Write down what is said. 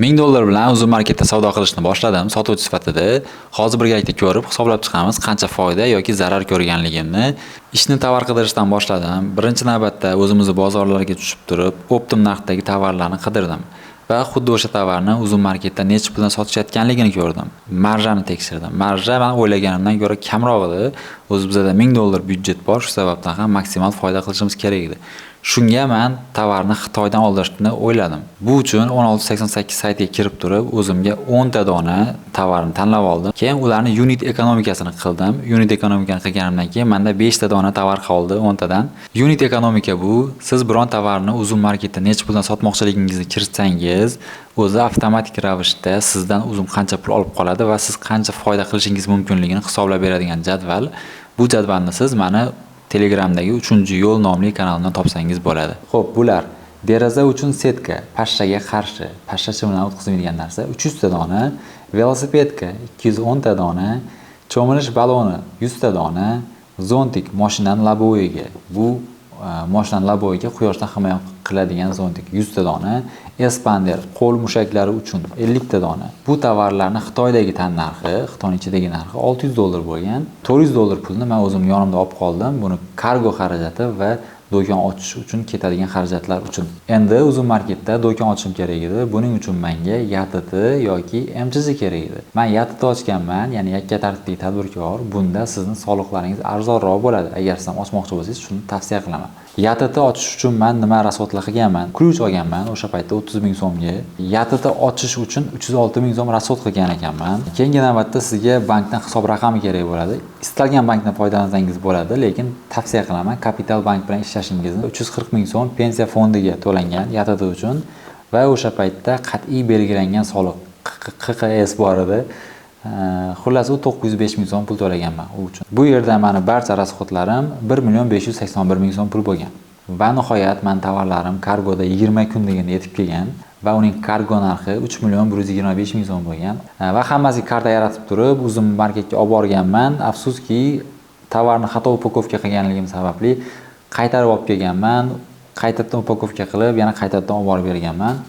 $1000 bilan uzun marketda savdo qilishni boshladim sotuvchi sifatida. Hozir birgalikda ko'rib hisoblab chiqamiz qancha foyda yoki zarar ko'rganligimni. Ishni tovar qidirishdan boshladim. Birinchi navbatda o'zimizni bozorlarga tushib turib, optim narxdagi tovarlarni qidirdim va xuddi o'sha tovarni uzun marketda necha puldan sotishayotganligini ko'rdim. Marjani tekshirdim. Marja men o'ylaganimdan ko'ra kamroq edi. O'zi bizda $1000 byudjet bor, shu sababdan ham maksimal foyda qilishimiz kerak edi. Shunga men tovarni Xitoydan oldirishni o'yladim. Bu uchun 1688 saytiga kirib turib, o'zimga 10 ta dona tovarni tanlab oldim. Keyin ularni unit ekonomikasini qildim. Unit ekonomikani qilganimdan keyin menda 5 ta dona tovar qoldi 10 tadan. Unit ekonomika bu, siz biron tovarni uzun marketda necha puldan sotmoqchiligingizni kiritsangiz, o'zi avtomatik ravishda sizdan uzun qancha pul olib qoladi va siz qancha foyda qilishingiz mumkinligini hisoblab beradigan jadval. Bu jadvalni siz meni Telegramdagi 3-yo'l nomli kanalimdan topsangiz bo'ladi. Xo'p, bular deraza uchun setka, pashshaga qarshi, pashshacha bilan o'tkaziladigan narsa 300 ta dona, velosipedka 210 ta dona, cho'milish baloni 100 ta dona, zontik mashinaning laboviga. Bu mashinaning laboviga quyoshdan himoya qiladigan zontik 100 ta dona, espander qo'l mushaklari uchun 50 ta dona. Bu tovarlarni Xitoydagi tan narxi, Xitoy ichidagi narxi $600 bo'lgan. $400 pulni men o'zim yonimda olib qoldim. Buni kargo xarajati va do'kon ochish uchun ketadigan xarajatlar uchun. Endi uzun marketda do'kon ochishim kerak edi. Buning uchun menga YTT yoki MCZ kerak edi. Men YTT ochganman, ya'ni yakka tartibli tadbirkor. Bunda sizning soliqlaringiz arzonroq bo'ladi. Agar siz ham ochmoqchi bo'lsangiz, shuni tavsiya qilaman. YTT ochish uchun men nima rasxodlar qilganman? Ключ olganman o'sha paytda 30 ming so'mga. YTT ochish uchun 306 ming so'm rasxod qilgan ekanman. Keyingi navbatda sizga bankdan hisob raqami kerak bo'ladi. Istalgan bankdan foydalansangiz bo'ladi, lekin tavsiya qilaman Kapital bank bilan ishlashingizni. 340 ming so'm pensiya fondiga to'langan YTT uchun va o'sha paytda qat'iy belgilangan soliq QQS bor edi. Xullas u 905 ming so'm pul to'laganman u uchun. Bu yerda meni barcha rasxodlarim 1.581 ming so'm pul bo'lgan. Va nihoyat men tovarlarim kargoda 20 kundagina yetib kelgan va uning kargo narxi 3.125 ming so'm bo'lgan. Va hammasiga karta yaratib turib, uzun marketga olib borganman. Afsuski, tovarni xato upakovka qilganligim sababli qaytarib olib kelganman. Qaytadan upakovka qilib, yana qaytadan olib borib berganman.